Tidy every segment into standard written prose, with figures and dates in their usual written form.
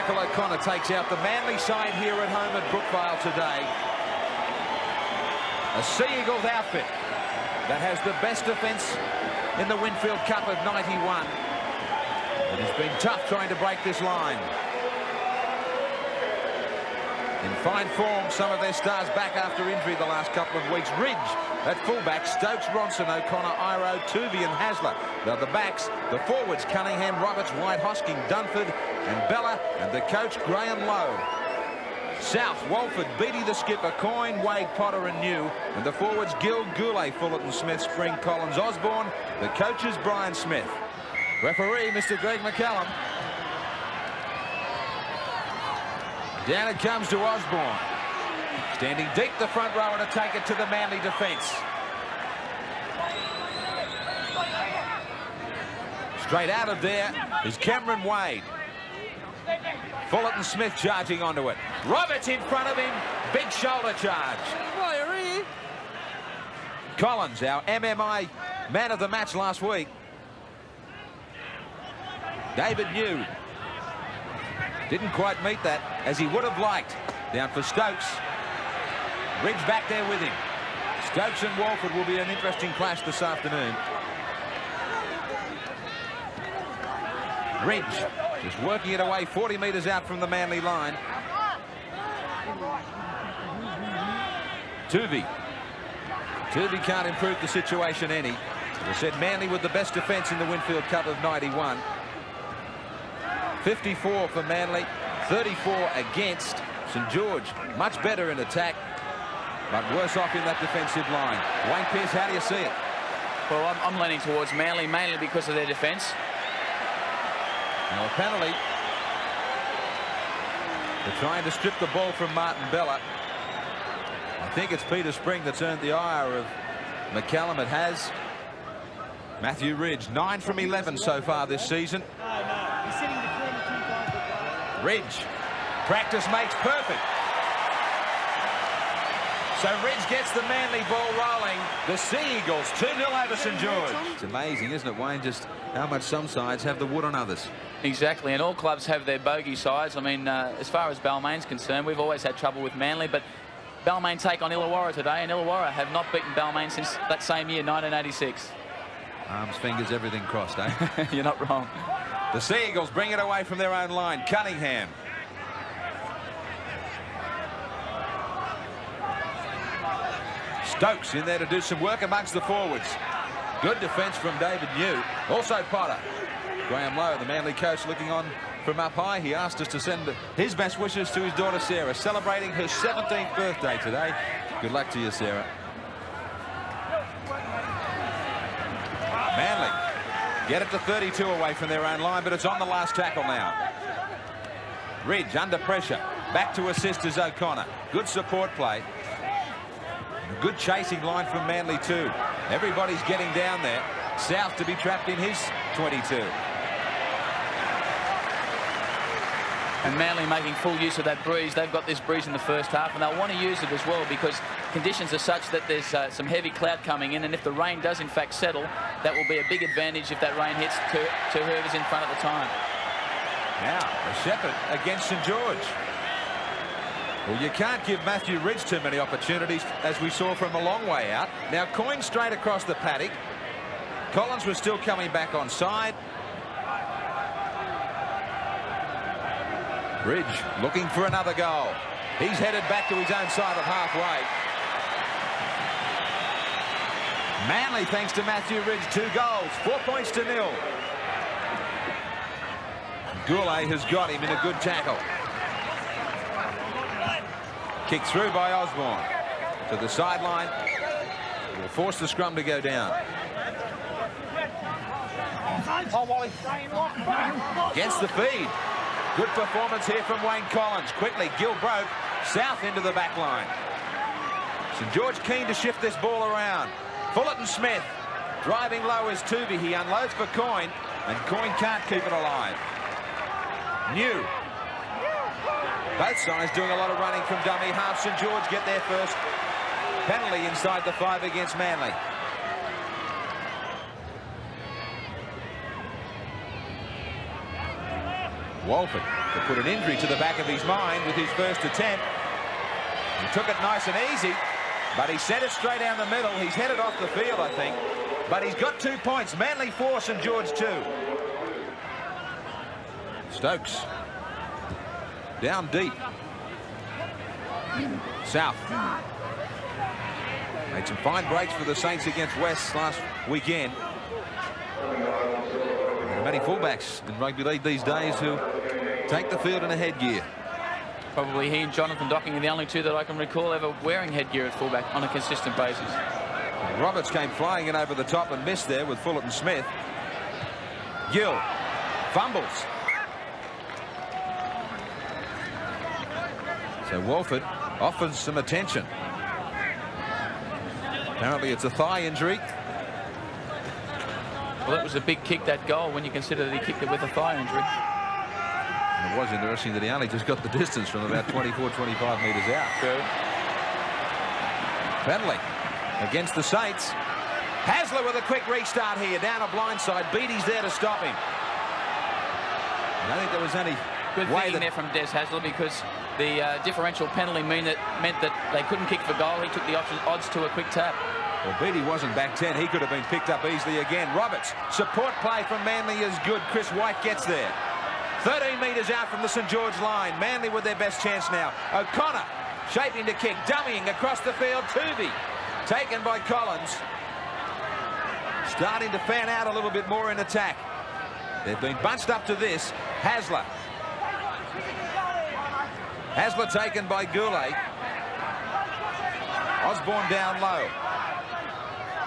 Michael O'Connor takes out the Manly side here at home at Brookvale today. A Sea Eagles outfit that has the best defence in the Winfield Cup of '91. It has been tough trying to break this line. In fine form, some of their stars back after injury the last couple of weeks. Ridge at fullback, Stokes, Ronson, O'Connor, Iro, Tuvey and Hasler. Now the backs, the forwards, Cunningham, Roberts, White, Hosking, Dunford and Bella, and the coach, Graham Lowe. South, Walford, Beattie the skipper, Coyne, Wade, Potter and New. And the forwards, Gill, Goulet, Fullerton, Smith, Spring, Collins, Osborne. The coaches, Brian Smith. Referee, Mr. Greg McCallum. Down it comes to Osborne. Standing deep the front rower to take it to the Manly defence. Straight out of there is Cameron Wade. Fullerton Smith charging onto it. Roberts in front of him. Big shoulder charge. Collins, our MMI man of the match last week. David New didn't quite meet that as he would have liked. Down for Stokes. Ridge back there with him. Stokes and Walford will be an interesting clash this afternoon. Ridge just working it away 40 metres out from the Manly line. Tuvey can't improve the situation any. As I said, Manly with the best defence in the Winfield Cup of '91. 54 for Manly, 34 against. St George much better in attack, but worse off in that defensive line. Wayne Pearce, how do you see it? Well, I'm leaning towards Manly, mainly because of their defence. Now a penalty. They're trying to strip the ball from Martin Bella. I think it's Peter Spring that's earned the ire of McCallum. It has. Matthew Ridge, 9 from 11 so far this season. Ridge, practice makes perfect. So Ridge gets the Manly ball rolling. The Sea Eagles 2-0 over St George. It's amazing, isn't it, Wayne, just how much some sides have the wood on others. Exactly, and all clubs have their bogey sides. I mean, as far as Balmain's concerned, we've always had trouble with Manly, but Balmain take on Illawarra today, and Illawarra have not beaten Balmain since that same year, 1986. Arms, fingers, everything crossed, eh? You're not wrong. The Sea Eagles bring it away from their own line. Cunningham. Stokes in there to do some work amongst the forwards. Good defence from David New. Also Potter. Graham Lowe, the Manly coach, looking on from up high. He asked us to send his best wishes to his daughter Sarah, celebrating her 17th birthday today. Good luck to you, Sarah. Manly get it to 32 away from their own line, but it's on the last tackle now. Ridge under pressure. Back to assist is O'Connor. Good support play. A good chasing line from Manly too. Everybody's getting down there. South to be trapped in his 22. And Manly making full use of that breeze. They've got this breeze in the first half, and they'll want to use it as well because conditions are such that there's some heavy cloud coming in, and if the rain does in fact settle, that will be a big advantage if that rain hits to whoever's in front at the time. Now, a Shepherd against St George. Well, you can't give Matthew Ridge too many opportunities, as we saw from a long way out. Now, Coyne straight across the paddock. Collins was still coming back on side. Ridge looking for another goal. He's headed back to his own side of halfway. Manly, thanks to Matthew Ridge, 2 goals, 4 points to 0. Goulet has got him in a good tackle. Kicked through by Osborne to the sideline. Will force the scrum to go down. Against the feed. Good performance here from Wayne Collins. Quickly, Gill broke. South into the back line. St George keen to shift this ball around. Fullerton Smith driving low as Tuvey. He unloads for Coyne, and Coyne can't keep it alive. New. Both sides doing a lot of running from dummy half. St George get their first penalty inside the 5 against Manly. Walford to put an injury to the back of his mind with his first attempt. He took it nice and easy, but he sent it straight down the middle. He's headed off the field, I think. But he's got 2 points. Manly 4, St George 2. Stokes. Down deep. South. Made some fine breaks for the Saints against West last weekend. There are many fullbacks in rugby league these days who take the field in a headgear. Probably he and Jonathan Docking are the only two that I can recall ever wearing headgear at fullback on a consistent basis. Roberts came flying in over the top and missed there with Fullerton Smith. Gill fumbles. So Walford offers some attention. Apparently it's a thigh injury. Well, it was a big kick, that goal, when you consider that he kicked it with a thigh injury. And it was interesting that he only just got the distance from about 24, 25 metres out. True. Penalty against the Saints. Hasler with a quick restart here, down a blind side. Beattie's there to stop him. I don't think there was any good thinking there from Des Hasler, because the differential penalty meant that they couldn't kick for goal. He took the odds to a quick tap. Well, Beattie wasn't back 10. He could have been picked up easily again. Roberts, support play from Manly is good. Chris White gets there. 13 metres out from the St George line. Manly with their best chance now. O'Connor shaping to kick, dummying across the field. Tuvey taken by Collins. Starting to fan out a little bit more in attack. They've been bunched up to this. Hasler. Hasler taken by Goulet. Osborne down low.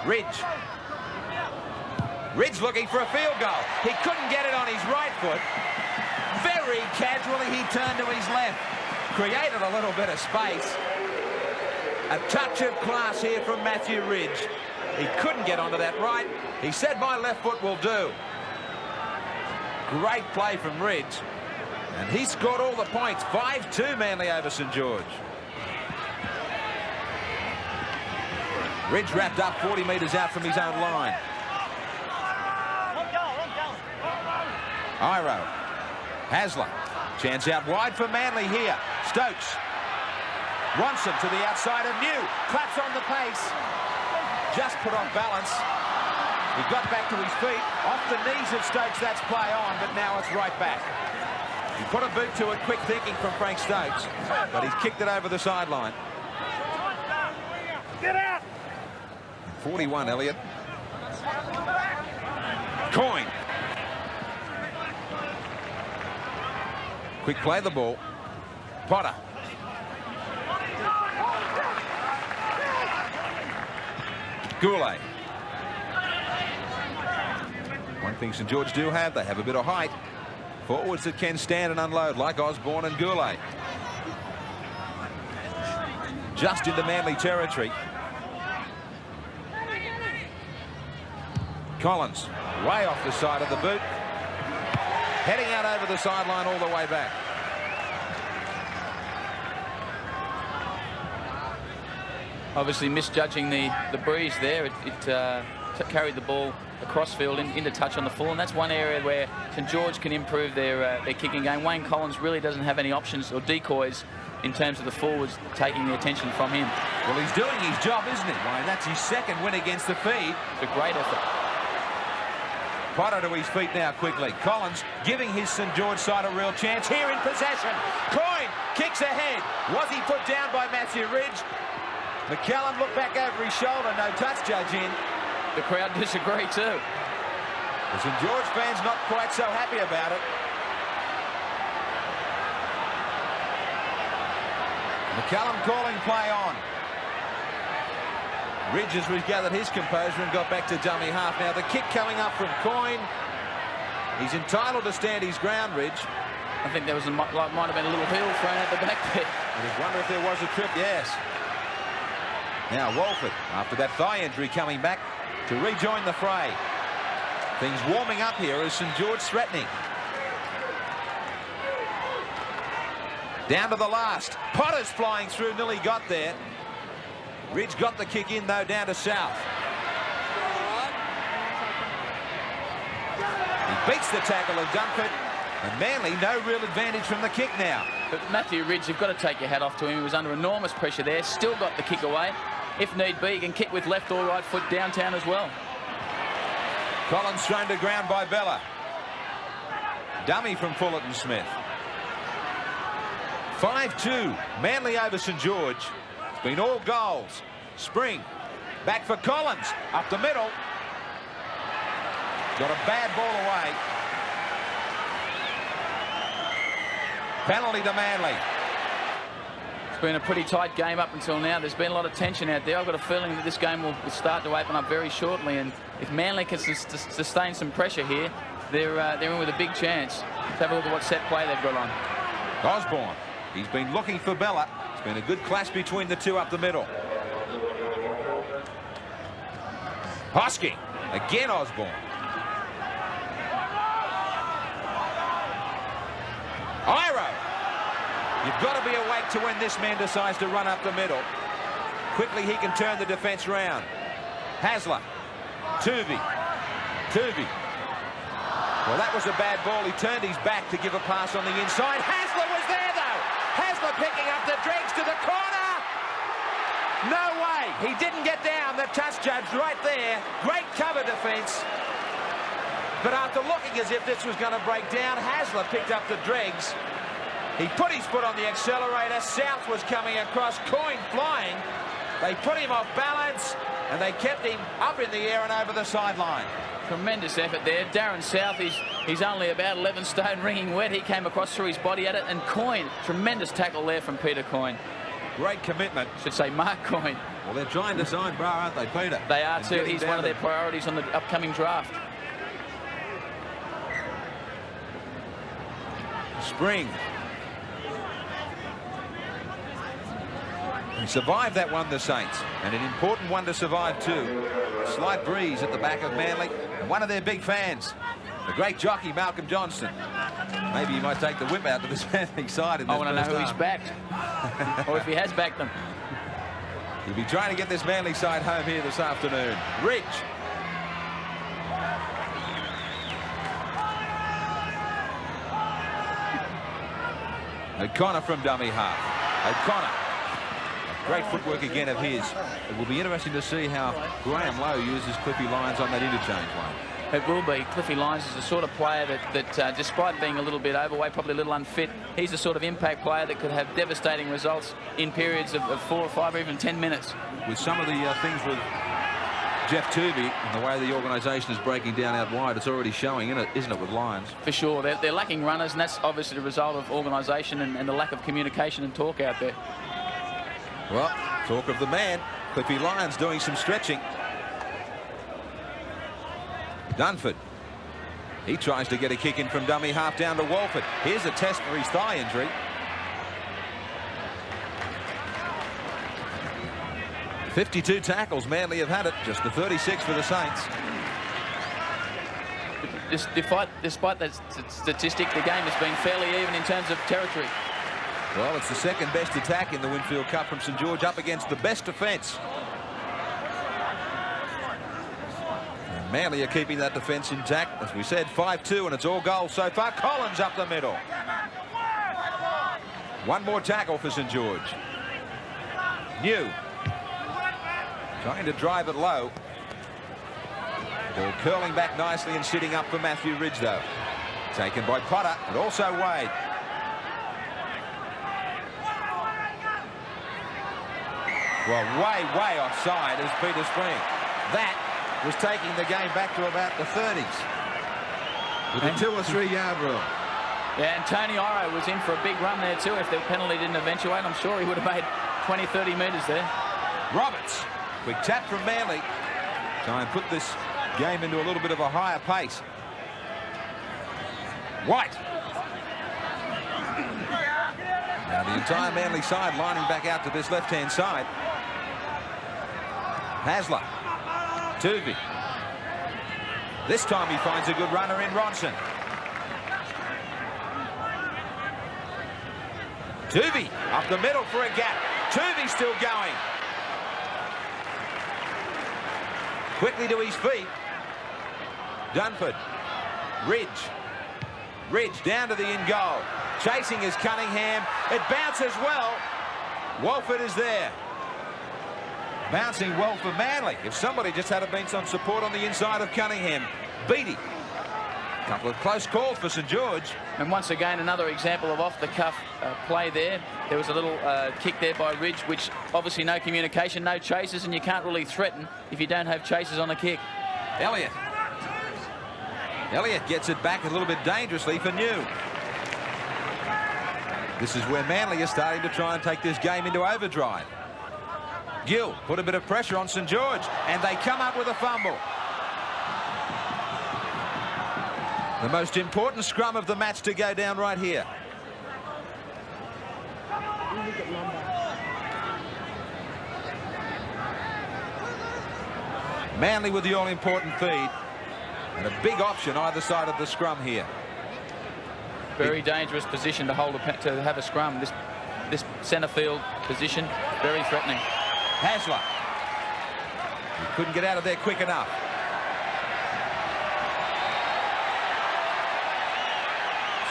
Ridge. Ridge looking for a field goal. He couldn't get it on his right foot. Very casually he turned to his left. Created a little bit of space. A touch of class here from Matthew Ridge. He couldn't get onto that right. He said my left foot will do. Great play from Ridge. And he scored all the points. 5-2 Manly over St George. Ridge wrapped up 40 metres out from his own line. Iro. Hasler. Chance out wide for Manly here. Stokes. Ronson to the outside of New. Claps on the pace. Just put off balance. He got back to his feet. Off the knees of Stokes, that's play on, but now it's right back. He put a boot to it, quick thinking from Frank Stokes, but he's kicked it over the sideline. Get out! 41, Elliott. Coyne. Quick play the ball. Potter. Goulet. One thing St George do have, they have a bit of height. Forwards that can stand and unload, like Osborne and Goulet. Just into Manly territory. Collins, way off the side of the boot. Heading out over the sideline all the way back. Obviously misjudging the breeze there. It carried the ball across field into touch on the full, and that's one area where St George can improve their kicking game. Wayne Collins really doesn't have any options or decoys in terms of the forwards taking the attention from him. Well, he's doing his job, isn't he, Wayne? That's his second win against the feed. It's a great effort. Potter to his feet now quickly. Collins giving his St George side a real chance here in possession. Coyne kicks ahead. Was he put down by Matthew Ridge? McCallum looked back over his shoulder. No touch, judge in. The crowd disagree too. The St George fans not quite so happy about it. McCallum calling play on. Ridge has regathered his composure and got back to dummy half. Now the kick coming up from Coyne. He's entitled to stand his ground, Ridge. I think there was might have been a little heel thrown out the back there. I just wonder if there was a trip, yes. Now Walford, after that thigh injury, coming back to rejoin the fray. Things warming up here as St George threatening. Down to the last. Potter's flying through, nearly got there. Ridge got the kick in, though, down to South. He beats the tackle of Dunford, And Manly, no real advantage from the kick now. But Matthew Ridge, you've got to take your hat off to him. He was under enormous pressure there. Still got the kick away. If need be, he can kick with left or right foot downtown as well. Collins thrown to ground by Bella. Dummy from Fullerton Smith. 5-2. Manly over St George. It's been all goals. Spring. Back for Collins. Up the middle. Got a bad ball away. Penalty to Manly. It's been a pretty tight game up until now. There's been a lot of tension out there. I've got a feeling that this game will start to open up very shortly. And if Manly can sustain some pressure here, they're in with a big chance. Let's have a look at what set play they've got on. Osborne. He's been looking for Bella. It's been a good clash between the two up the middle. Hosking. Again Osborne. Iro. You've got to be awake to when this man decides to run up the middle. Quickly he can turn the defence round. Hasler. Tuvey. Well, that was a bad ball. He turned his back to give a pass on the inside. Hasler was there, though. Hasler picking up the dregs to the corner. No way. He didn't get down. The touch judge right there. Great cover defence. But after looking as if this was going to break down, Hasler picked up the dregs. He put his foot on the accelerator. South was coming across. Coyne flying. They put him off balance, and they kept him up in the air and over the sideline. Tremendous effort there. Darren South, he's only about 11 stone wringing wet. He came across through his body at it. And Coyne, tremendous tackle there from Peter Coyne. Great commitment. Should say Mark Coyne. Well, they're trying to sign Bra, aren't they, Peter? They are too. He's one of their priorities on the upcoming draft. Spring. He survived that one, the Saints, and an important one to survive too. A slight breeze at the back of Manly, and one of their big fans, the great jockey Malcolm Johnston. Maybe he might take the whip out to this Manly side in this I want to know who he's backed, or if he has backed them. He'll be trying to get this Manly side home here this afternoon. Ridge. O'Connor from dummy half. O'Connor. Great footwork again of his. It will be interesting to see how Graham Lowe uses Cliffy Lyons on that interchange one. It will be. Cliffy Lyons is the sort of player that despite being a little bit overweight, probably a little unfit, he's the sort of impact player that could have devastating results in periods of 4 or 5 or even 10 minutes. With some of the things with Jeff Tuvey and the way the organisation is breaking down out wide, it's already showing, isn't it, with Lyons? For sure. They're lacking runners, and that's obviously the result of organisation and the lack of communication and talk out there. Well, talk of the man. Cliffy Lyons doing some stretching. Dunford. He tries to get a kick in from dummy half down to Walford. Here's a test for his thigh injury. .52 tackles. Manly have had it. Just the 36 for the Saints. Despite that statistic, the game has been fairly even in terms of territory. Well, it's the second best attack in the Winfield Cup from St George up against the best defence. And Manly are keeping that defence intact. As we said, 5-2, and it's all goals so far. Collins up the middle. One more tackle for St George. New. Trying to drive it low. Ball curling back nicely and sitting up for Matthew Ridge, though. Taken by Potter and also Wade. Well, way offside is Peter Spring. That was taking the game back to about the 30s. With a 2 or 3 yard rule. Yeah, and Tony Iro was in for a big run there too. If the penalty didn't eventuate, I'm sure he would have made 20, 30 metres there. Roberts. Quick tap from Manly. Try and put this game into a little bit of a higher pace. White. Now the entire Manly side lining back out to this left-hand side. Hasler. Tuvey. This time he finds a good runner in Ronson. Tuvey up the middle for a gap. Tuvey still going. Quickly to his feet. Dunford. Ridge. Ridge down to the in goal. Chasing is Cunningham. It bounces well. Walford is there. Bouncing well for Manly. If somebody just had been some support on the inside of Cunningham. Beattie. A couple of close calls for St George. And once again, another example of off-the-cuff play there. There was a little kick there by Ridge, which obviously no communication, no chases, and you can't really threaten if you don't have chases on the kick. Elliott. Elliott gets it back a little bit dangerously for New. This is where Manly is starting to try and take this game into overdrive. Gill put a bit of pressure on St George, and they come up with a fumble. The most important scrum of the match to go down right here. Manly with the all-important feed, and a big option either side of the scrum here. Very dangerous position to to have a scrum. This centre field position, very threatening. Hasler. He couldn't get out of there quick enough.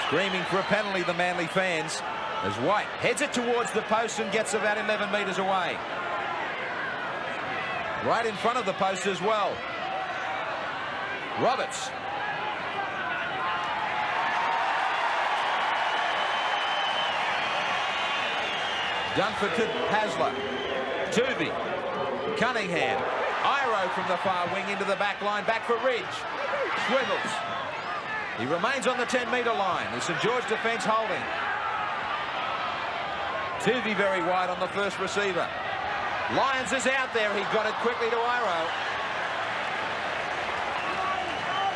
Screaming for a penalty, the Manly fans, as White heads it towards the post and gets about 11 metres away. Right in front of the post as well. Roberts. Dunford to Hasler. Tuvey. Cunningham. Iro from the far wing into the back line. Back for Ridge. Swivels. He remains on the 10-metre line. The St George defence holding. Tuvey very wide on the first receiver. Lyons is out there. He got it quickly to Iro.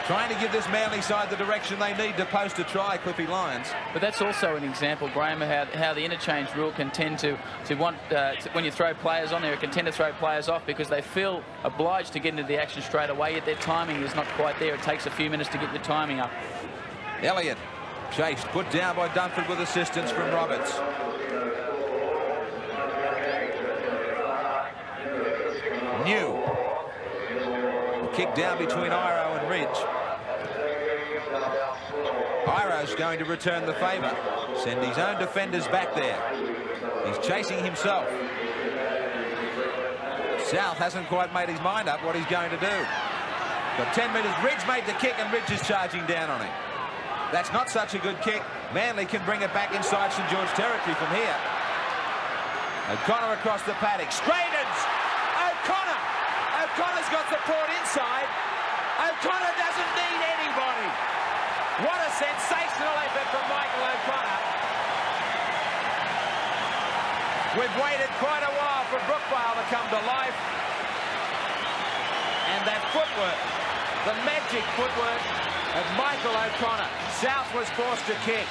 Trying to give this Manly side the direction they need to post a try, Cliffy Lyons. But that's also an example, Graham, of how the interchange rule can tend to want, when you throw players on there, it can tend to throw players off because they feel obliged to get into the action straight away, yet their timing is not quite there. It takes a few minutes to get the timing up. Elliott chased, put down by Dunford with assistance from Roberts. New. Kick down between Iro and Ridge. Iro's going to return the favour. Send his own defenders back there. He's chasing himself. South hasn't quite made his mind up what he's going to do. Got 10 metres. Ridge made the kick and Ridge is charging down on him. That's not such a good kick. Manly can bring it back inside St George territory from here. O'Connor across the paddock. Straightens. O'Connor. O'Connor's got support inside. O'Connor doesn't need anybody. What a sensational effort from Michael O'Connor. We've waited quite a while for Brookvale to come to life. And that footwork, the magic footwork of Michael O'Connor. South was forced to kick.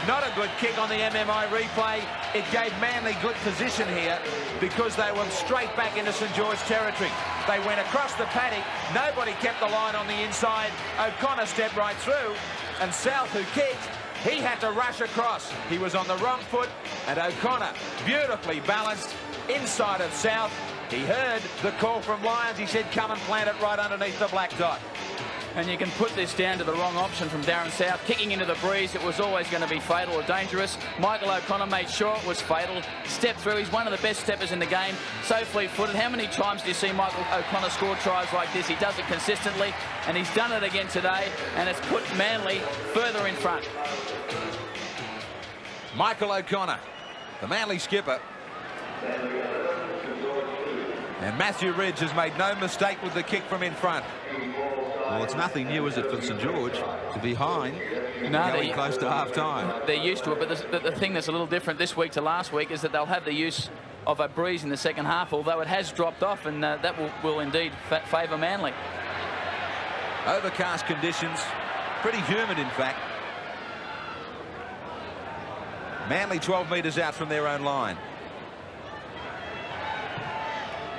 Not a good kick on the MMI replay. It gave Manly good position here because they went straight back into St George territory. They went across the paddock. Nobody kept the line on the inside. O'Connor stepped right through. And South, who kicked, he had to rush across. He was on the wrong foot. And O'Connor, beautifully balanced inside of South. He heard the call from Lyons. He said, come and plant it right underneath the black dot. And you can put this down to the wrong option from Darren South. Kicking into the breeze, it was always going to be fatal or dangerous. Michael O'Connor made sure it was fatal. Stepped through. He's one of the best steppers in the game. So fleet-footed. How many times do you see Michael O'Connor score tries like this? He does it consistently, and he's done it again today, and it's put Manly further in front. Michael O'Connor, the Manly skipper. And Matthew Ridge has made no mistake with the kick from in front. Well, it's nothing new, is it, for St George to be behind, going close to half-time? They're used to it, but the thing that's a little different this week to last week is that they'll have the use of a breeze in the second half, although it has dropped off, and that will indeed favour Manly. Overcast conditions, pretty humid, in fact. Manly 12 metres out from their own line.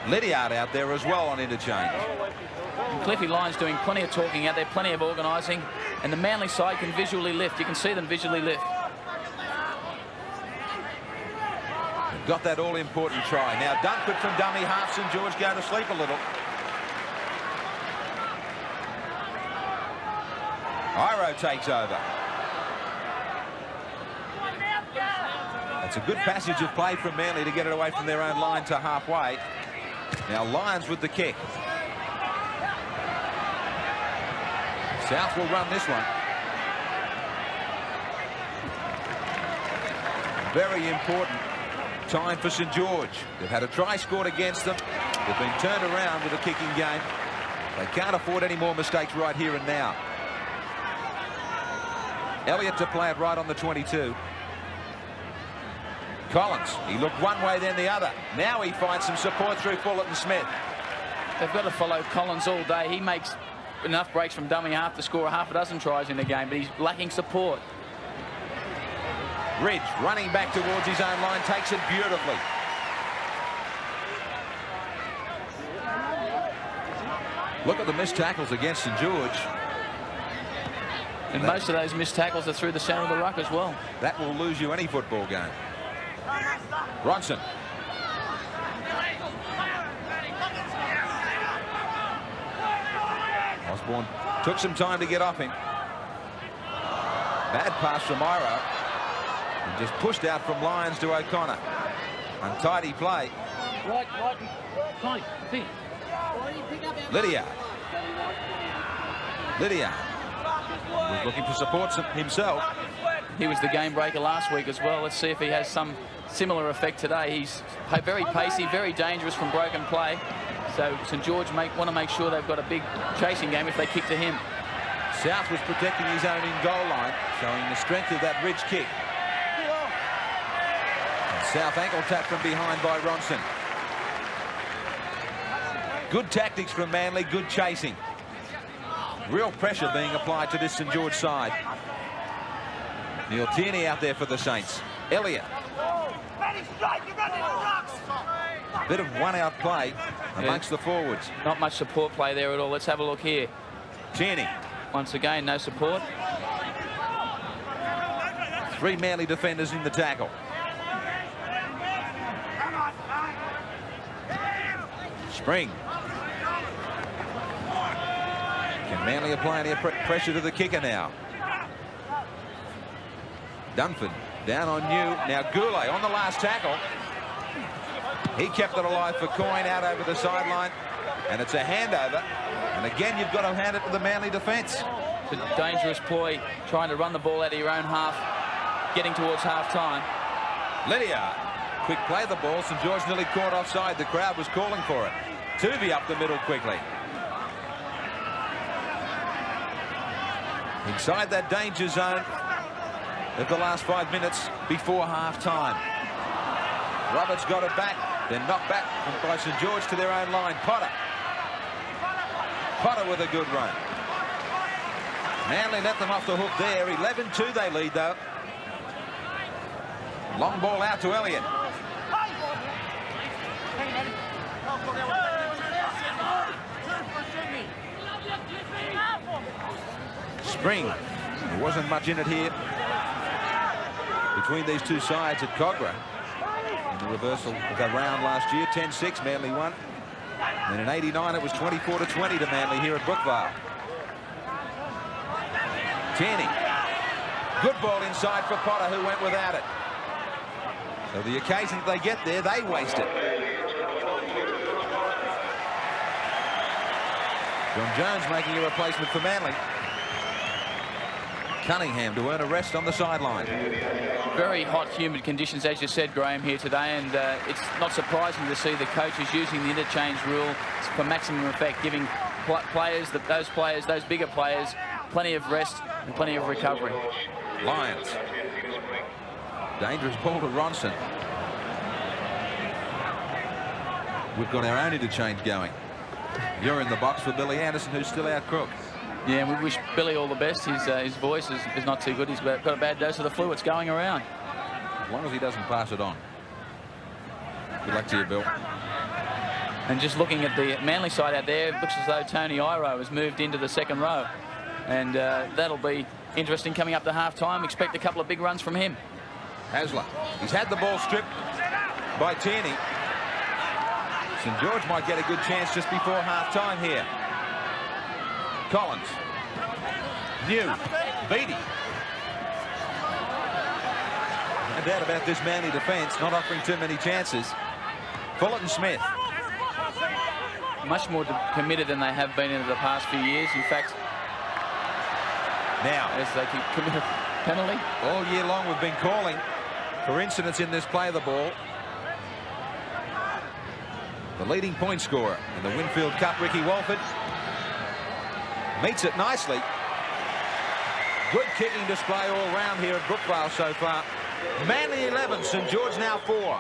Lydiard out there as well on interchange. And Cliffy Lyons doing plenty of talking out there, plenty of organising, and the Manly side can visually lift. You can see them visually lift. Got that all-important try. Now Dunford from dummy half. St George go to sleep a little. Iro takes over. It's a good passage of play from Manly to get it away from their own line to halfway. Now Lions with the kick. South will run this one. Very important time for St George. They've had a try scored against them. They've been turned around with a kicking game. They can't afford any more mistakes right here and now. Elliott to play it right on the 22. Collins, he looked one way then the other. Now he finds some support through Fullerton Smith. They've got to follow Collins all day. He makes enough breaks from dummy half to score half a dozen tries in the game, but he's lacking support. Ridge running back towards his own line, takes it beautifully. Look at the missed tackles against St George. And most of those missed tackles are through the centre of the ruck as well. That will lose you any football game. Ronson. Osborne took some time to get off him. Bad pass from Iro. And just pushed out from Lyons to O'Connor. Untidy play. Lydia. Lydia was looking for support himself. He was the game breaker last week as well. Let's see if he has some similar effect today. He's very pacey, very dangerous from broken play. So St George want to make sure they've got a big chasing game if they kick to him. South was protecting his own in-goal line, showing the strength of that Ridge kick. And South ankle tap from behind by Ronson. Good tactics from Manly, good chasing. Real pressure being applied to this St George side. Neil Tierney out there for the Saints. Elliott. Bit of one-out play amongst the forwards. Not much support play there at all. Let's have a look here. Tierney. Once again, no support. 3 Manly defenders in the tackle. Spring. Can Manly apply any pressure to the kicker now? Dunford down on New. Now Goulet on the last tackle. He kept it alive for Coyne out over the sideline. And it's a handover. And again, you've got to hand it to the Manly defence. It's a dangerous ploy, trying to run the ball out of your own half, getting towards half-time. Lydia. Quick play of the ball. St George nearly caught offside. The crowd was calling for it. Tuvey up the middle quickly. Inside that danger zone of the last 5 minutes before half-time. Roberts got it back, then knocked back by St George to their own line. Potter. Potter with a good run. Manly let them off the hook there. 11-2 they lead, though. Long ball out to Elliott. Spring. There wasn't much in it here between these two sides at Cogra. In the reversal of the round last year, 10-6, Manly won. And in '89, it was 24-20 to Manly here at Brookvale. Tierney. Good ball inside for Potter, who went without it. So the occasion they get there, they waste it. John Jones making a replacement for Manly. Cunningham to earn a rest on the sideline. Very hot, humid conditions, as you said, Graham, here today, and it's not surprising to see the coaches using the interchange rule for maximum effect, giving those bigger players, plenty of rest and plenty of recovery. Lyons. Dangerous ball to Ronson. We've got our own interchange going. You're in the box for Billy Anderson, who's still out crook. Yeah, and we wish Billy all the best. His voice is not too good. He's got a bad dose of the flu. It's going around. As long as he doesn't pass it on. Good luck to you, Bill. And just looking at the Manly side out there, it looks as though Tony Iro has moved into the second row. And that'll be interesting coming up to half-time. Expect a couple of big runs from him. Hasler. He's had the ball stripped by Tierney. St George might get a good chance just before half-time here. Collins. New. Beattie. No doubt about this Manly defence, not offering too many chances. Fullerton Smith. Much more committed than they have been in the past few years. In fact, now, as they can commit a penalty. All year long we've been calling for incidents in this play of the ball. The leading point scorer in the Winfield Cup, Ricky Walford, meets it nicely. Good kicking display all round here at Brookvale so far. Manly 11, St George now 4.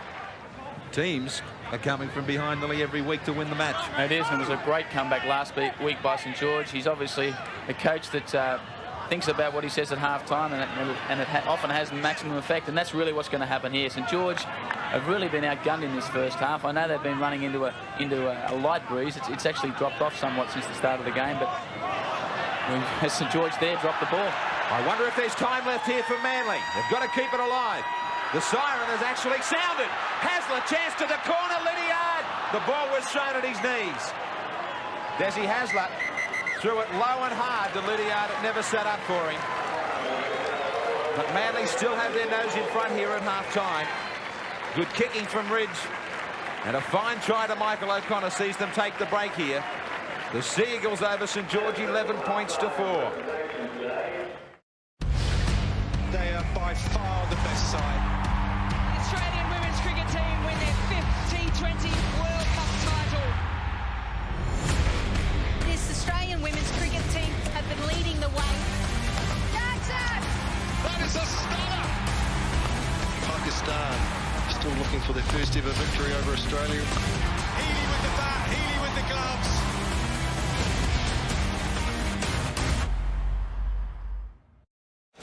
Teams are coming from behind nearly every week to win the match. It is, and it was a great comeback last week by St George. He's obviously a coach that thinks about what he says at half-time, and it often has maximum effect, and that's really what's going to happen here. St George have really been outgunned in this first half. I know they've been running into a light breeze. It's actually dropped off somewhat since the start of the game, but St George there dropped the ball. I wonder if there's time left here for Manly. They've got to keep it alive. The siren has actually sounded. Hasler, chance to the corner, Lydiard. The ball was thrown at his knees. Desi Hasler threw it low and hard to Lydiard. It never sat up for him. But Manly still have their nose in front here at half-time. Good kicking from Ridge. And a fine try to Michael O'Connor sees them take the break here. The Sea Eagles over St George, 11 points to 4. They are by far the best side. The Australian women's cricket team win their 5th T20 World Cup title. This Australian women's cricket team have been leading the way. Jackson! That is a stunner! Pakistan still looking for their first ever victory over Australia. Healy with the bat, Healy with the gloves.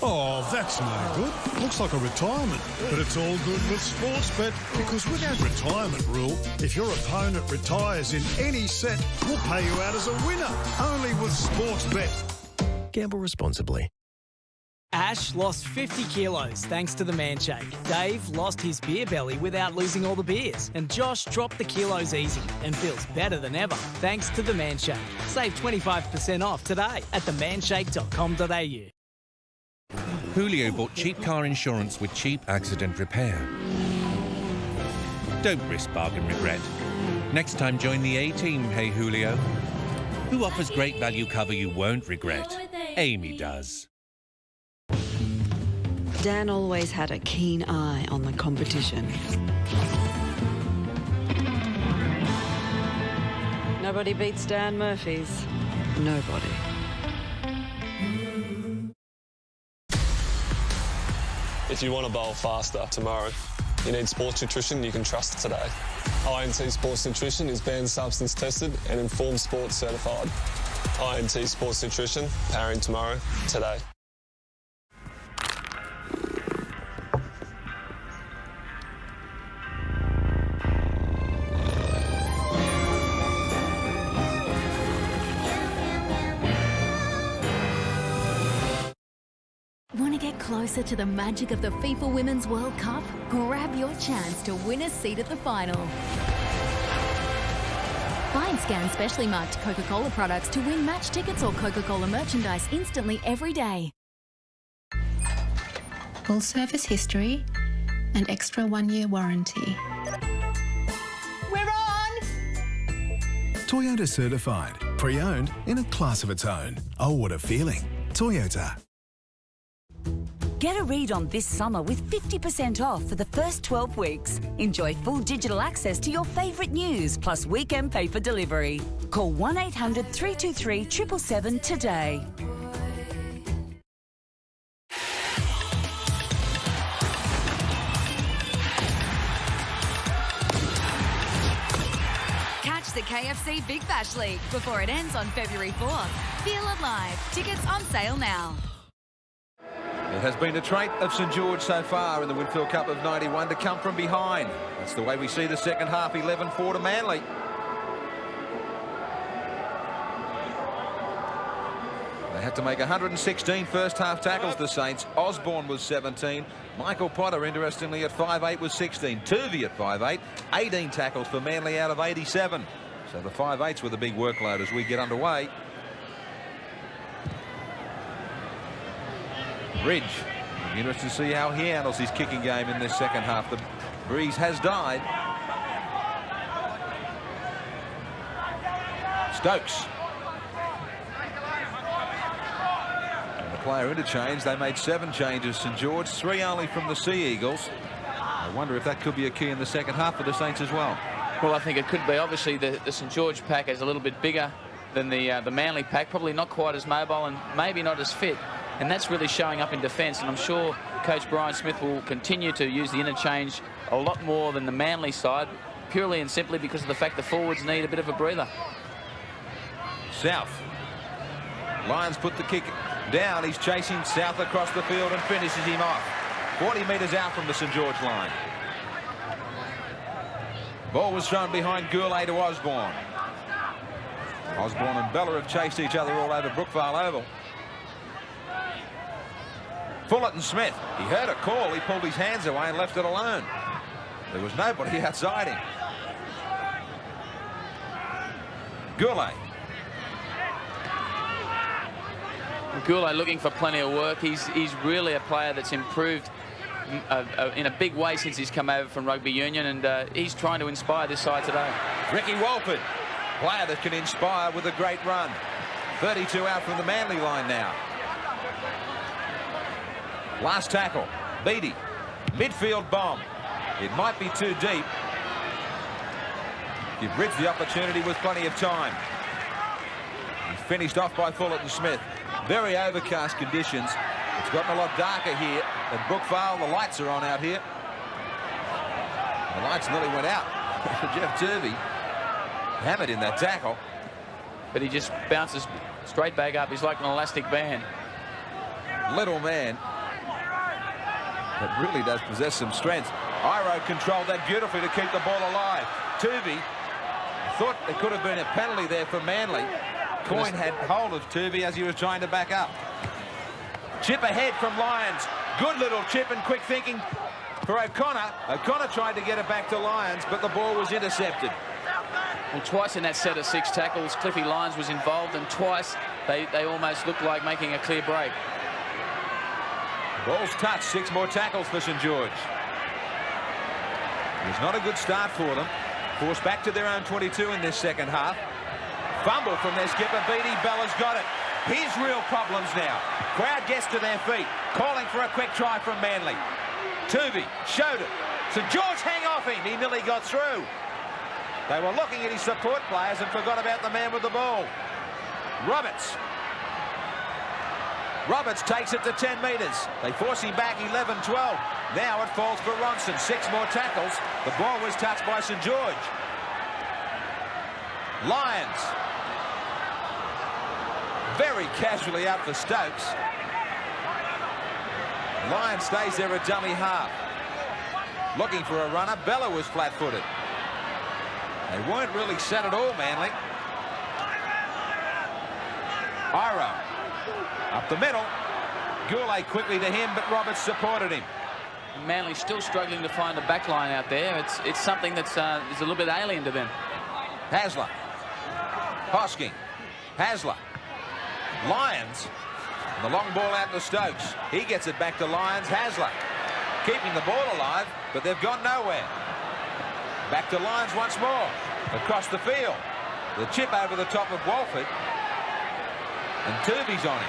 Oh, that's no good. Looks like a retirement. But it's all good with Sportsbet, because with our retirement rule, if your opponent retires in any set, we'll pay you out as a winner. Only with Sportsbet. Gamble responsibly. Ash lost 50 kilos thanks to the Manshake. Dave lost his beer belly without losing all the beers. And Josh dropped the kilos easy and feels better than ever thanks to the Manshake. Save 25% off today at themanshake.com.au. Julio bought cheap car insurance with cheap accident repair. Don't risk bargain regret. Next time join the A-Team, hey Julio. Who offers great value cover you won't regret? Amy does. Dan always had a keen eye on the competition. Nobody beats Dan Murphy's. Nobody. If you want to bowl faster tomorrow, you need sports nutrition you can trust today. INT Sports Nutrition is banned substance tested and Informed Sports certified. INT Sports Nutrition, powering tomorrow, today. Want to get closer to the magic of the FIFA Women's World Cup? Grab your chance to win a seat at the final. Buy and scan specially marked Coca-Cola products to win match tickets or Coca-Cola merchandise instantly every day. Full service history and extra 1-year warranty. We're on! Toyota certified, pre-owned in a class of its own. Oh, what a feeling. Toyota. Get a read on this summer with 50% off for the first 12 weeks. Enjoy full digital access to your favourite news, plus weekend paper delivery. Call 1800 323 777 today. Catch the KFC Big Bash League before it ends on February 4th. Feel it live. Tickets on sale now. It has been a trait of St George so far in the Winfield Cup of 91 to come from behind. That's the way we see the second half, 11-4 to Manly. They had to make 116 first half tackles, the Saints. Osborne was 17. Michael Potter, interestingly, at 5'8", was 16. Tuvey at 5'8", 18 tackles for Manly out of 87. So the 5'8s were the big workload as we get underway. Ridge Interesting to see how he handles his kicking game in this second half. The breeze has died. Stokes. And the player interchange. They made 7 changes, St George, 3 only from the Sea Eagles. I wonder if that could be a key in the second half for the Saints as well. Well, I think it could be. Obviously, the St George pack is a little bit bigger than the Manly pack, probably not quite as mobile and maybe not as fit. And that's really showing up in defence. And I'm sure Coach Brian Smith will continue to use the interchange a lot more than the Manly side, purely and simply because of the fact the forwards need a bit of a breather. South. Lions put the kick down. He's chasing South across the field and finishes him off. 40 metres out from the St George line. Ball was thrown behind Goulet to Osborne. Osborne and Bella have chased each other all over Brookvale Oval. Fullerton Smith. He heard a call. He pulled his hands away and left it alone. There was nobody outside him. Goulet. Goulet looking for plenty of work. He's really a player that's improved in a big way since he's come over from rugby union, and he's trying to inspire this side today. Ricky Walford, player that can inspire with a great run. 32 out from the Manly line now. Last tackle, Beattie. Midfield bomb. It might be too deep. Give Ridge the opportunity with plenty of time. He's finished off by Fullerton Smith. Very overcast conditions. It's gotten a lot darker here at Brookvale. The lights are on out here. The lights nearly went out. Jeff Turvey hammered in that tackle. But he just bounces straight back up. He's like an elastic band. Little man. That really does possess some strength. Iro controlled that beautifully to keep the ball alive. Turvey thought there could have been a penalty there for Manly. Coyne had hold of Turvey as he was trying to back up. Chip ahead from Lyons. Good little chip and quick thinking for O'Connor. O'Connor tried to get it back to Lyons, but the ball was intercepted. Well, twice in that set of 6 tackles, Cliffy Lyons was involved, and twice they almost looked like making a clear break. Ball's touched. 6 more tackles for St George. It was not a good start for them. Forced back to their own 22 in this second half. Fumble from their skipper, Beattie. Bella's got it. Here's real problems now. Crowd gets to their feet, calling for a quick try from Manly. Turvey showed it. St George hang off him. He nearly got through. They were looking at his support players and forgot about the man with the ball. Roberts. Roberts takes it to 10 metres. They force him back 11-12. Now it falls for Ronson. 6 more tackles. The ball was touched by St George. Lyons. Very casually out for Stokes. Lyons stays there a dummy half. Looking for a runner. Bella was flat-footed. They weren't really set at all, Manly. Iro. Up the middle. Goulet quickly to him, but Roberts supported him. Manly still struggling to find a back line out there. It's something that's is a little bit alien to them. Hasler. Hosking. Hasler. Lyons. And the long ball out to Stokes. He gets it back to Lyons. Hasler. Keeping the ball alive, but they've gone nowhere. Back to Lyons once more. Across the field. The chip over the top of Walford. And Turvey's on him.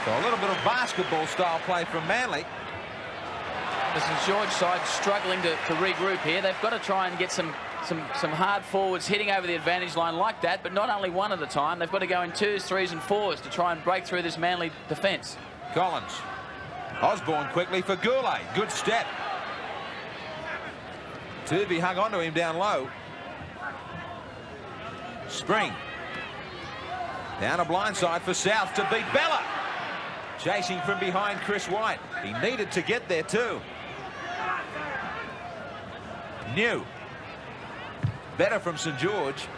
So a little bit of basketball style play from Manly. The St George side struggling to regroup here. They've got to try and get some hard forwards hitting over the advantage line like that, but not only one at a time. They've got to go in 2s, 3s and 4s to try and break through this Manly defence. Collins. Osborne quickly for Goulet. Good step. Turvey hung on to him down low. Spring. Down a blindside for South to beat Bella. Chasing from behind Chris White. He needed to get there too. New. Better from St George.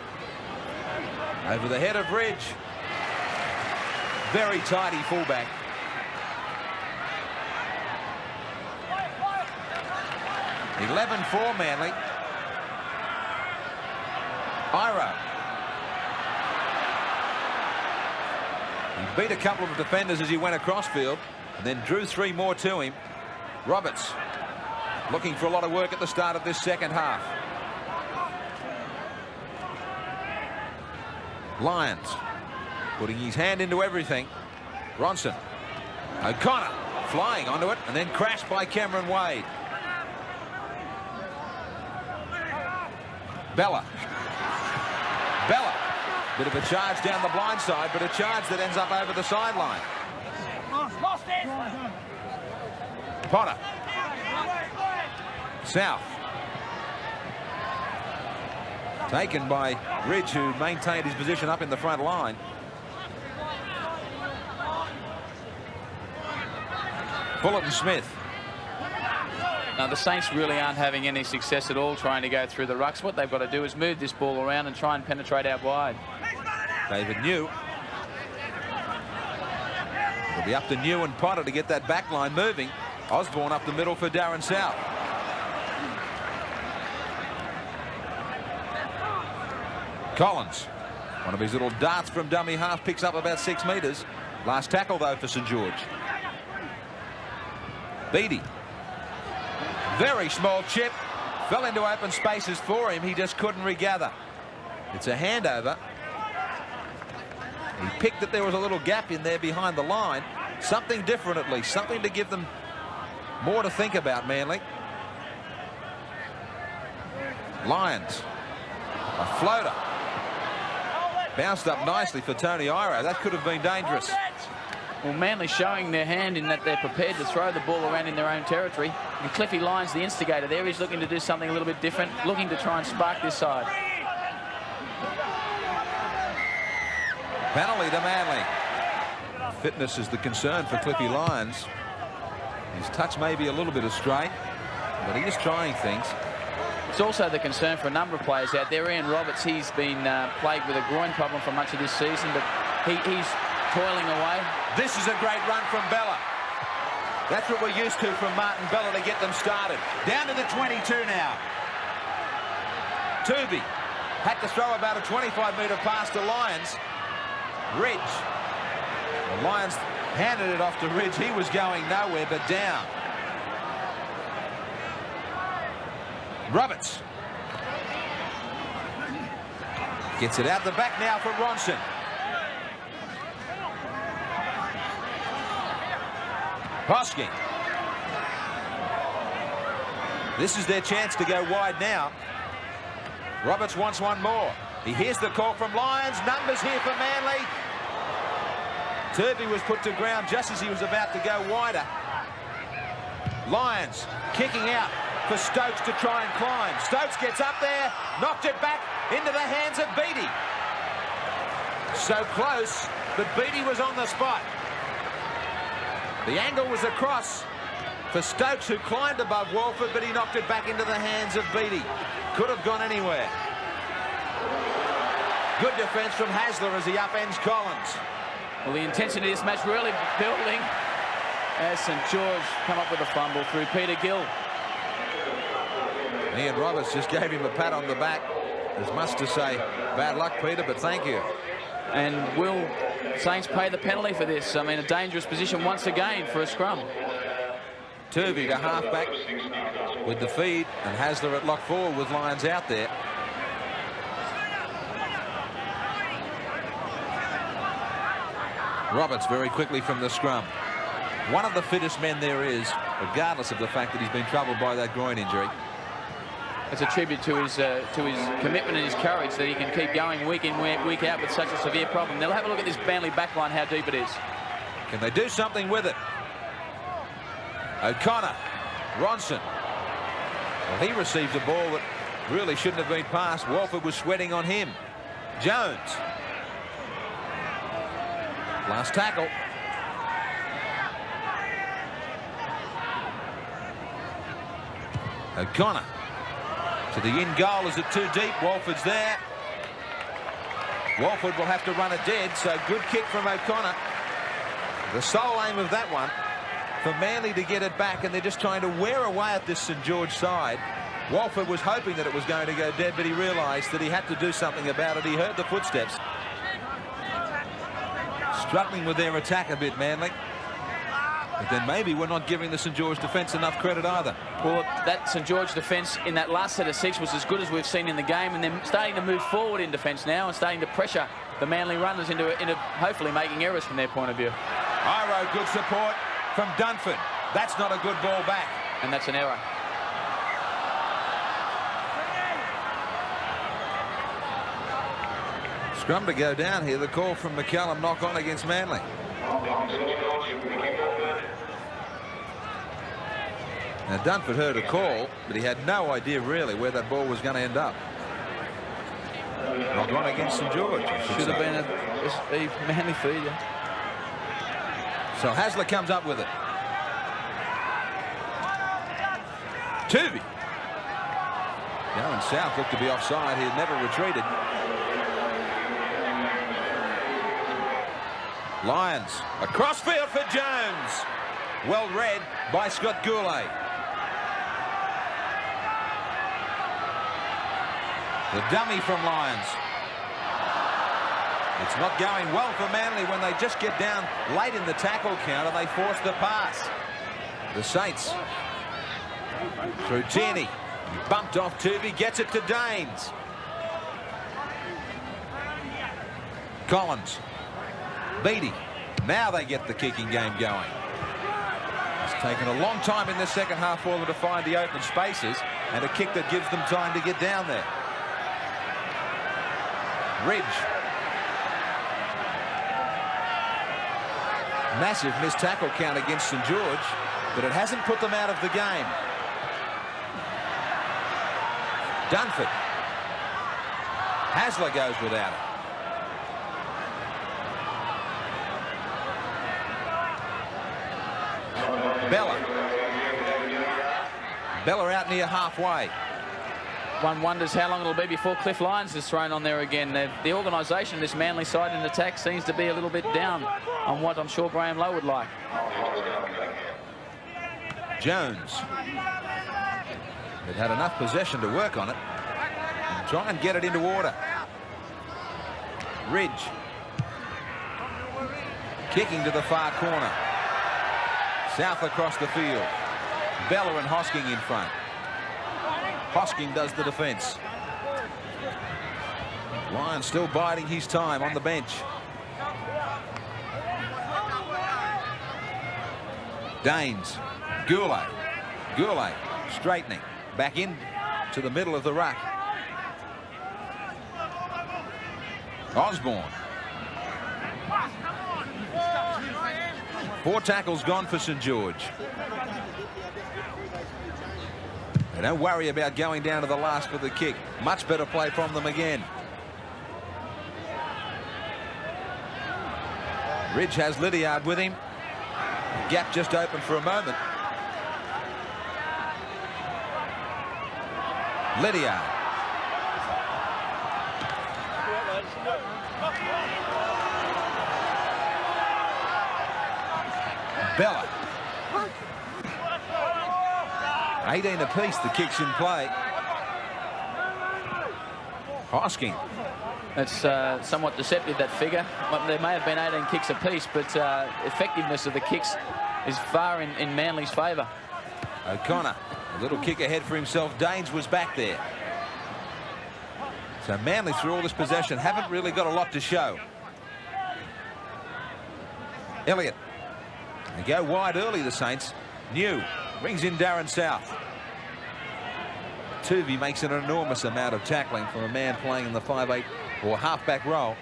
Over the head of Ridge. Very tidy fullback. (11-4) Manly. Iro. He beat a couple of defenders as he went across field and then drew 3 more to him. Roberts looking for a lot of work at the start of this second half. Lyons putting his hand into everything. Ronson. O'Connor flying onto it and then crashed by Cameron Wade. Bella. Bit of a charge down the blind side, but a charge that ends up over the sideline. Potter. South. Taken by Ridge, who maintained his position up in the front line. Fullerton Smith. Now, the Saints really aren't having any success at all trying to go through the rucks. What they've got to do is move this ball around and try and penetrate out wide. David New. It'll be up to New and Potter to get that back line moving. Osborne up the middle for Darren South. Collins. One of his little darts from dummy half, picks up about 6 metres. Last tackle, though, for St George. Beattie. Very small chip. Fell into open spaces for him. He just couldn't regather. It's a handover. He picked that there was a little gap in there behind the line. Something different, at least. Something to give them more to think about, Manly. Lyons. A floater. Bounced up nicely for Tony Iro. That could have been dangerous. Well, Manly showing their hand in that they're prepared to throw the ball around in their own territory. And Cliffy Lyons, the instigator there, he's looking to do something a little bit different, looking to try and spark this side. Penalty to Manly. Fitness is the concern for Cliffy Lyons. His touch may be a little bit astray, but he is trying things. It's also the concern for a number of players out there. Ian Roberts, he's been plagued with a groin problem for much of this season, but he's toiling away. This is a great run from Bella. That's what we're used to from Martin Bella to get them started. Down to the 22 now. Tooby had to throw about a 25-metre pass to Lyons. Ridge. The Lyons handed it off to Ridge. He was going nowhere but down. Roberts. Gets it out the back now for Ronson. Hosking. This is their chance to go wide now. Roberts wants one more. He hears the call from Lyons. Numbers here for Manly. Turvey was put to ground just as he was about to go wider. Lyons kicking out for Stokes to try and climb. Stokes gets up there, knocked it back into the hands of Beattie. So close, but Beattie was on the spot. The angle was across for Stokes, who climbed above Walford, but he knocked it back into the hands of Beattie. Could have gone anywhere. Good defence from Hasler as he upends Collins. Well, the intensity of this match really building as St George come up with a fumble through Peter Gill. Ian Roberts just gave him a pat on the back. As much to say, bad luck, Peter, but thank you. And will Saints pay the penalty for this? I mean, a dangerous position once again for a scrum. Turvey to halfback with the feed, and Hasler at lock forward with Lyons out there. Roberts very quickly from the scrum. One of the fittest men there is, regardless of the fact that he's been troubled by that groin injury. It's a tribute to his commitment and his courage that he can keep going week in, week out with such a severe problem. They'll have a look at this Manly backline, how deep it is. Can they do something with it? O'Connor, Ronson. Well, he received a ball that really shouldn't have been passed. Walford was sweating on him. Jones. Last tackle. O'Connor to the in goal. Is it too deep? Walford's there. Walford will have to run it dead, so good kick from O'Connor. The sole aim of that one for Manly to get it back, and they're just trying to wear away at this St George side. Walford was hoping that it was going to go dead, but he realised that he had to do something about it. He heard the footsteps. Struggling with their attack a bit, Manly. But then maybe we're not giving the St George defence enough credit either. Well, that St George defence in that last set of 6 was as good as we've seen in the game, and they're starting to move forward in defence now and starting to pressure the Manly runners into hopefully making errors from their point of view. Iro, good support from Dunford. That's not a good ball back. And that's an error. Scrum to go down here. The call from McCallum, knock on against Manly. Now Dunford heard a call, but he had no idea really where that ball was going to end up. Knock on against St George. Should have been a Manly feeder. So Hasler comes up with it. Tuvey. Going south, looked to be offside. He had never retreated. Lions across field for Jones. Well read by Scott Goulet. The dummy from Lions. It's not going well for Manly when they just get down late in the tackle count and they force the pass. The Saints through Tierney. Bumped off Tuvey, gets it to Daines. Collins. Beattie. Now they get the kicking game going. It's taken a long time in the second half for them to find the open spaces and a kick that gives them time to get down there. Ridge. Massive missed tackle count against St George, but it hasn't put them out of the game. Dunford. Hasler goes without it. Bella out near halfway. One wonders how long it'll be before Cliff Lyons is thrown on there again. The organisation of this Manly side in attack seems to be a little bit down on what I'm sure Graham Lowe would like. Jones. They've had enough possession to work on it and try and get it into order. Ridge. Kicking to the far corner. South across the field. Bella and Hosking in front. Hosking does the defence. Lyons still biding his time on the bench. Daines. Goulet. Goulet straightening. Back in to the middle of the ruck. Osborne. 4 tackles gone for St George. They don't worry about going down to the last for the kick. Much better play from them again. Ridge has Lydiard with him. Gap just open for a moment. Lydiard. Bella. 18 apiece, the kicks in play. Hosking. That's somewhat deceptive, that figure. There may have been 18 kicks apiece, but effectiveness of the kicks is far in Manly's favour. O'Connor, a little kick ahead for himself. Daines was back there. So Manly, through all this possession, haven't really got a lot to show. Elliott. They go wide early, the Saints. New brings in Darren South. Tuvey makes an enormous amount of tackling from a man playing in the 5'8" or halfback role.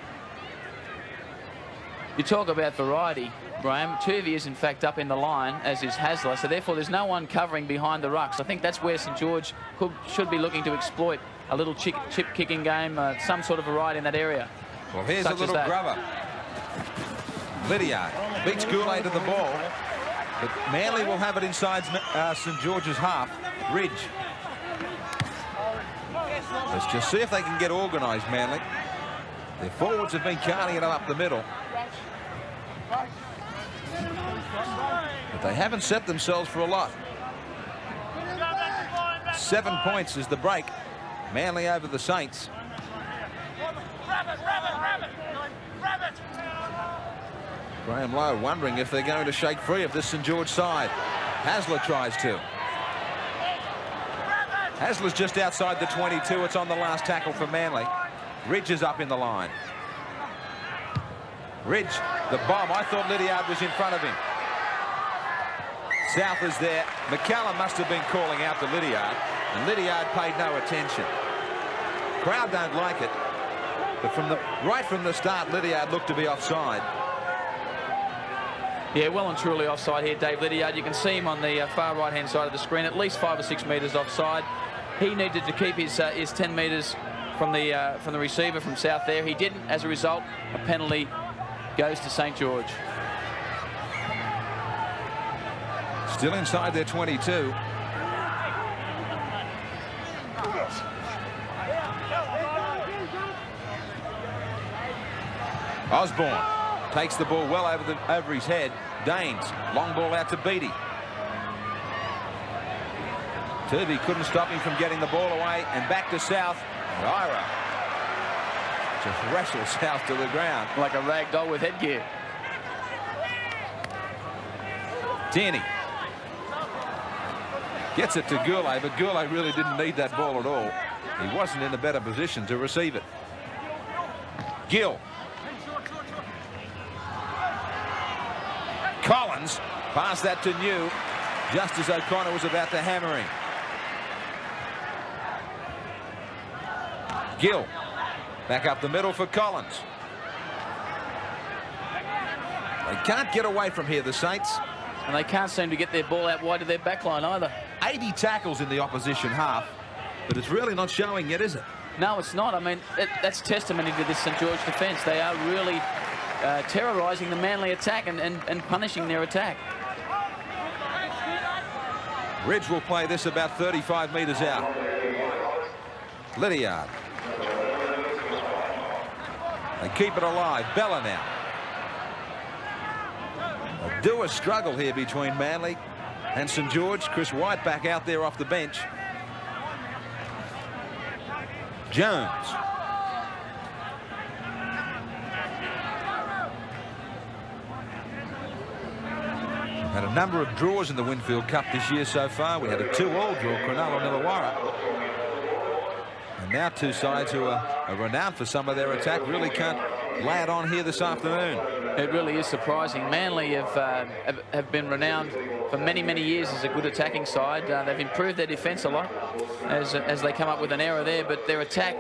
You talk about variety, Graham. Tuvey is in fact up in the line, as is Hasler, so therefore there's no one covering behind the rucks. I think that's where St George should be looking to exploit a little chip kicking game, some sort of variety in that area. Well, here's a little grubber. Lydiard beats Goulet to the ball, but Manly will have it inside St George's half. Ridge. Let's just see if they can get organised, Manly. Their forwards have been carting it up the middle, but they haven't set themselves for a lot. 7 points is the break. Manly over the Saints. Graham Lowe wondering if they're going to shake free of this St George side. Hasler tries to. Hasler's just outside the 22. It's on the last tackle for Manly. Ridge is up in the line. Ridge, the bomb. I thought Lydiard was in front of him. South is there. McCallum must have been calling out to Lydiard, and Lydiard paid no attention. Crowd don't like it, but right from the start, Lydiard looked to be offside. Yeah, well and truly offside here, Dave Lydiard. You can see him on the far right-hand side of the screen, at least 5 or 6 metres offside. He needed to keep his 10 metres from the receiver from South there. He didn't. As a result, a penalty goes to St George. Still inside their 22. Osborne takes the ball well over his head. Daines, long ball out to Beattie. Turvey couldn't stop him from getting the ball away, and back to South. Ira just wrestles South to the ground like a rag doll with headgear. Tierney gets it to Gourlay, but Gourlay really didn't need that ball at all. He wasn't in a better position to receive it. Gill. Collins passed that to New just as O'Connor was about to hammer him. Gill back up the middle for Collins. They can't get away from here, the Saints. And they can't seem to get their ball out wide of their backline either. 80 tackles in the opposition half, but it's really not showing yet, is it? No, it's not. I mean, that's testimony to this St George defence. They are really terrorising the Manly attack and punishing their attack. Ridge will play this about 35 metres out. Lydiard. They keep it alive. Bella now. A doer struggle here between Manly and St George. Chris White back out there off the bench. Jones. Had a number of draws in the Winfield Cup this year so far. We had a 2-all draw, Cronulla and Illawarra. And now two sides who are renowned for some of their attack really can't lay it on here this afternoon. It really is surprising. Manly have been renowned for many, many years as a good attacking side. They've improved their defence a lot as they come up with an error there, but their attack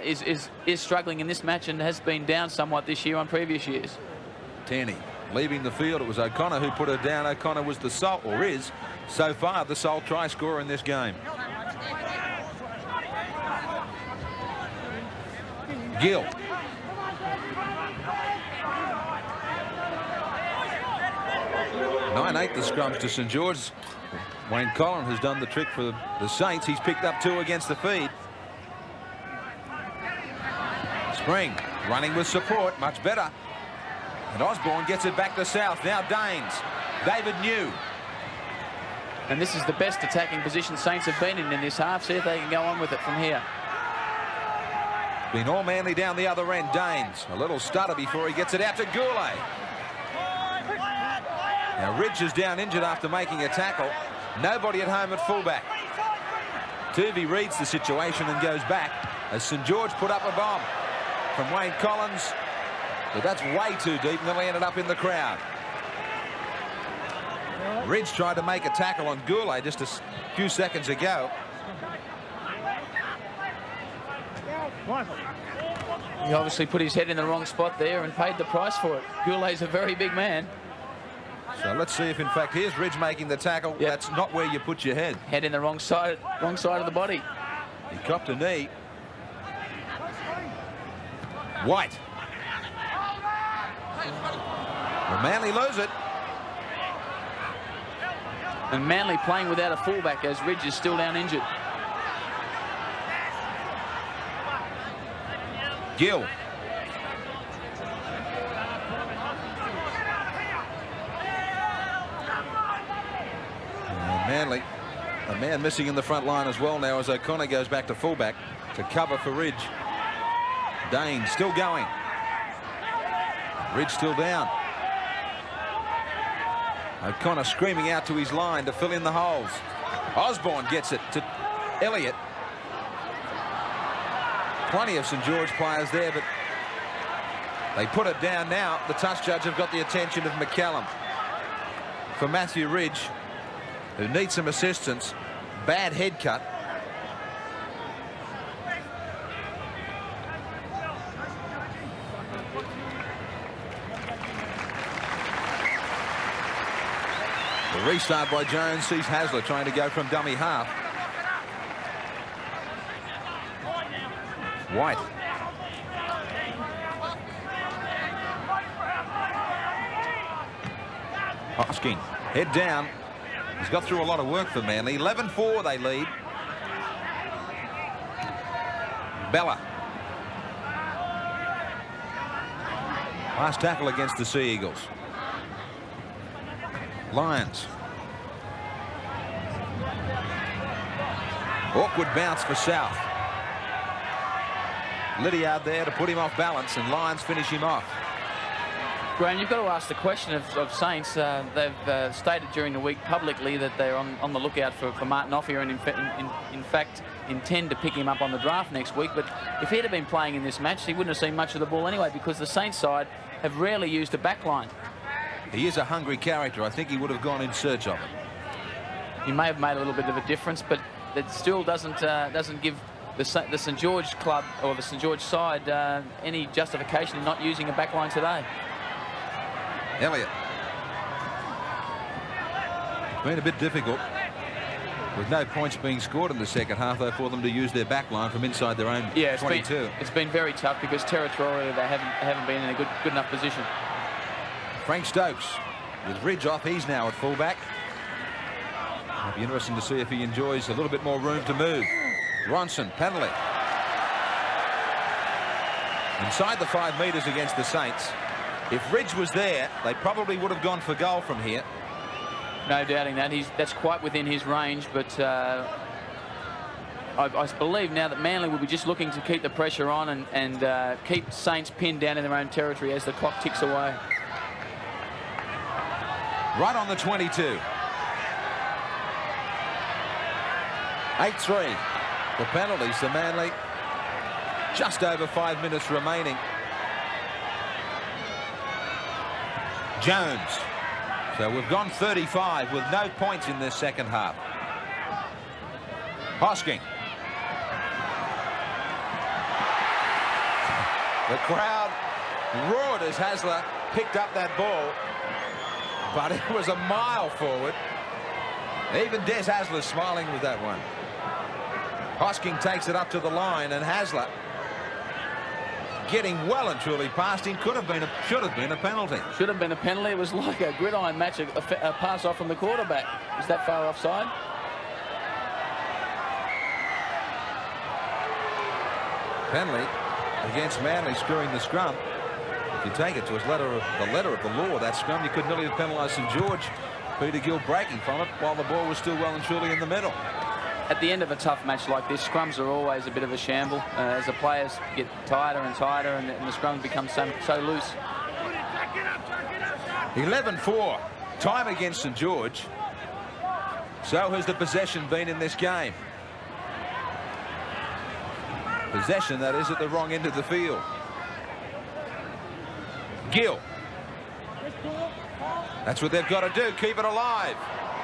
is struggling in this match and has been down somewhat this year on previous years. Tierney leaving the field. It was O'Connor who put her down. O'Connor was the sole, or is so far, the sole try scorer in this game. Gill. (9-8) the scrums to St George. Wayne Collins has done the trick for the Saints. He's picked up 2 against the feed. Spring running with support, much better. And Osborne gets it back to South. Now Daines. David New. And this is the best attacking position Saints have been in this half. See if they can go on with it from here. Been all Manly down the other end. Daines. A little stutter before he gets it out to Gourlay. Now Ridge is down injured after making a tackle. Nobody at home at fullback. Turvey reads the situation and goes back as St George put up a bomb from Wayne Collins. But that's way too deep, and then he ended up in the crowd. Ridge tried to make a tackle on Gourlay just a few seconds ago. He obviously put his head in the wrong spot there and paid the price for it. Goulay's a very big man. So let's see if, in fact, here's Ridge making the tackle. Yep. That's not where you put your head. Head in the wrong side of the body. He copped a knee. White. Well, Manly lose it. And Manly playing without a fullback as Ridge is still down injured. Gill. Manly, a man missing in the front line as well now as O'Connor goes back to fullback to cover for Ridge. Daines still going. Ridge still down. O'Connor screaming out to his line to fill in the holes. Osborne gets it to Elliott. Plenty of St George players there, but they put it down now. The touch judge have got the attention of McCallum. For Matthew Ridge, who needs some assistance. Bad head cut. The restart by Jones sees Hasler trying to go from dummy half. White. Hosking, head down. He's got through a lot of work for Manly. 11-4 they lead. Bella. Last tackle against the Sea Eagles. Lions. Awkward bounce for South. Lydiard there to put him off balance, and Lions finish him off. Graham, you've got to ask the question of Saints. They've stated during the week publicly that they're on the lookout for Martin Offier, and in fact intend to pick him up on the draft next week. But if he'd have been playing in this match, he wouldn't have seen much of the ball anyway, because the Saints side have rarely used a back line. He is a hungry character. I think he would have gone in search of it. He may have made a little bit of a difference, but it still doesn't give the St George club or the St George side any justification in not using a back line today. Elliott. Been a bit difficult with no points being scored in the second half, though, for them to use their back line from inside their own 22. It's been very tough because territorially they haven't been in a good enough position. Frank Stokes with Ridge off. He's now at fullback. It'll be interesting to see if he enjoys a little bit more room to move. Ronson, penalty. Inside the 5 metres against the Saints. If Ridge was there, they probably would have gone for goal from here. No doubting that. That's quite within his range, but I believe now that Manly will be just looking to keep the pressure on and keep Saints pinned down in their own territory as the clock ticks away. Right on the 22. 8-3. The penalties to Manly. Just over 5 minutes remaining. Jones. So we've gone 35 with no points in this second half. Hosking. The crowd roared as Hasler picked up that ball, but it was a mile forward. Even Des Hasler's smiling with that one. Hosking takes it up to the line, and Hasler getting well and truly past him. Should have been a penalty. Should have been a penalty. It was like a gridiron match, a pass off from the quarterback. Is that far offside? Penalty against Manly, screwing the scrum. If you take it to the letter of the law, that scrum, you could nearly have penalised St George. Peter Gill breaking from it while the ball was still well and truly in the middle. At the end of a tough match like this, scrums are always a bit of a shamble as the players get tighter and tighter, and the scrums become so loose. 11-4. Time against St George. So has the possession been in this game. Possession, that is, at the wrong end of the field. Gill. That's what they've got to do. Keep it alive.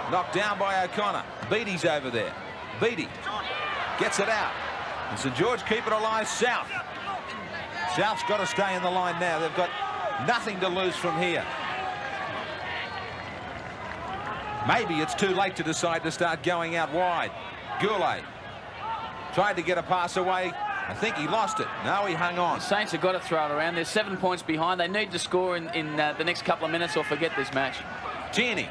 Knocked down by O'Connor. Beattie's over there. Beattie gets it out. And St George keep it alive. South. South's got to stay in the line now. They've got nothing to lose from here. Maybe it's too late to decide to start going out wide. Goulet tried to get a pass away. I think he lost it. No, he hung on. The Saints have got to throw it around. They're 7 points behind. They need to score in the next couple of minutes or forget this match. Tierney.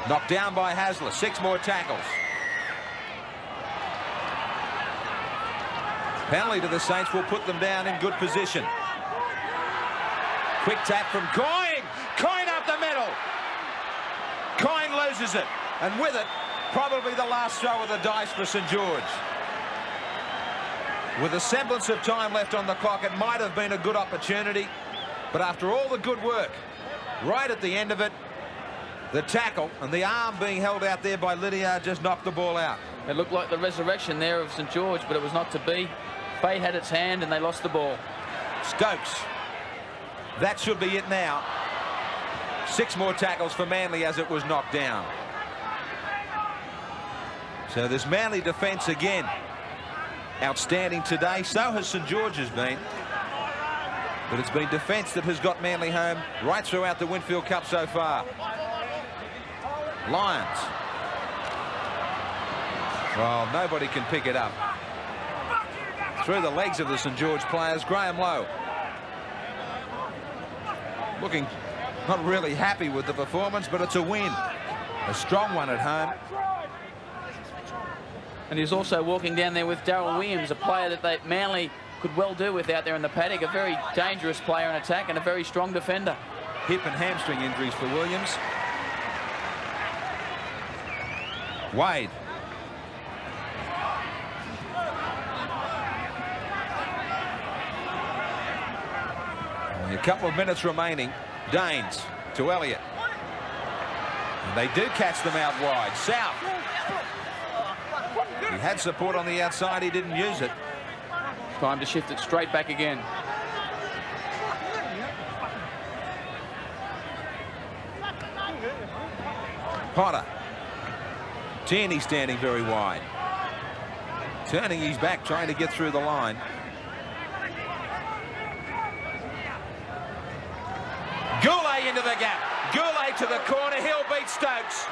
Knocked down by Hasler. 6 more tackles. Penalty to the Saints will put them down in good position. Quick tap from Coyne. Coyne up the middle. Coyne loses it. And with it, probably the last throw of the dice for St George. With a semblance of time left on the clock, it might have been a good opportunity. But after all the good work right at the end of it. The tackle and the arm being held out there by Lydiard just knocked the ball out. It looked like the resurrection there of St George, but it was not to be. Fate had its hand and they lost the ball. Stokes. That should be it now. 6 more tackles for Manly as it was knocked down. So this Manly defence again outstanding today. So has St George's been. But it's been defence that has got Manly home right throughout the Winfield Cup so far. Lions. Well, nobody can pick it up. Through the legs of the St George players, Graham Lowe. Looking not really happy with the performance, but it's a win. A strong one at home. And he's also walking down there with Darryl Williams, a player that Manly could well do with out there in the paddock. A very dangerous player in attack and a very strong defender. Hip and hamstring injuries for Williams. Wade. Only a couple of minutes remaining. Daines to Elliott. And they do catch them out wide. South. He had support on the outside. He didn't use it. Time to shift it straight back again. Potter. Tierney standing very wide. Turning his back, trying to get through the line. Goulet into the gap. Goulet to the corner. He'll beat Stokes.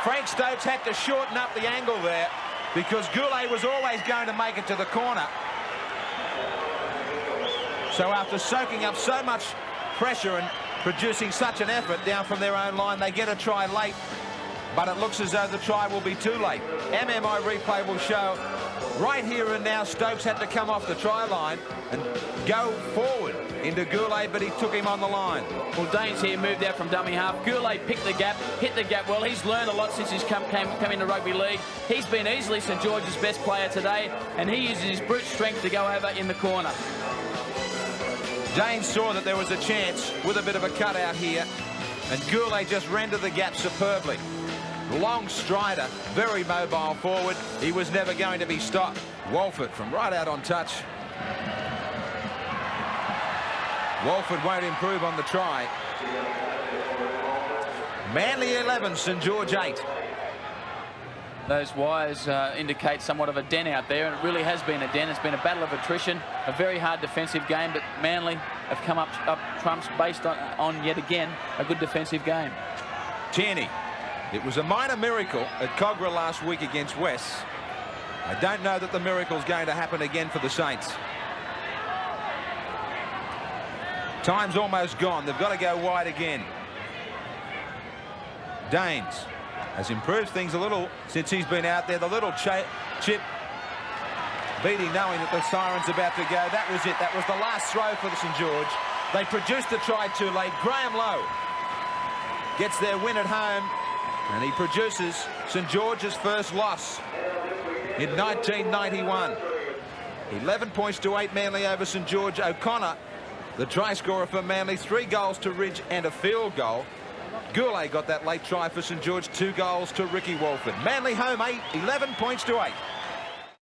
Frank Stokes had to shorten up the angle there because Goulet was always going to make it to the corner. So after soaking up so much pressure and producing such an effort down from their own line, they get a try late, but it looks as though the try will be too late. MMI replay will show right here and now Stokes had to come off the try line and go forward into Goulet, but he took him on the line. Well, Daines here moved out from dummy half. Goulet picked the gap, hit the gap well. He's learned a lot since he's come into rugby league. He's been easily St George's best player today, and he uses his brute strength to go over in the corner. Daines saw that there was a chance with a bit of a cutout here, and Goulet just rendered the gap superbly. Long strider, very mobile forward. He was never going to be stopped. Walford from right out on touch. Walford won't improve on the try. Manly 11, St George 8. Those wires indicate somewhat of a den out there, and it really has been a den. It's been a battle of attrition, a very hard defensive game, but Manly have come up trumps based on yet again a good defensive game. Tierney. It was a minor miracle at Cogra last week against West. I don't know that the miracle's going to happen again for the Saints. Time's almost gone. They've got to go wide again. Daines has improved things a little since he's been out there. The little chip beating, knowing that the siren's about to go. That was it. That was the last throw for the St George. They produced the try too late. Graham Lowe gets their win at home, and he produces St George's first loss in 1991. 11 points to 8 Manly over St George. O'Connor, the try scorer for Manly, 3 goals to Ridge and a field goal. Goulet got that late try for St George, 2 goals to Ricky Walford. Manly home 8, 11 points to 8.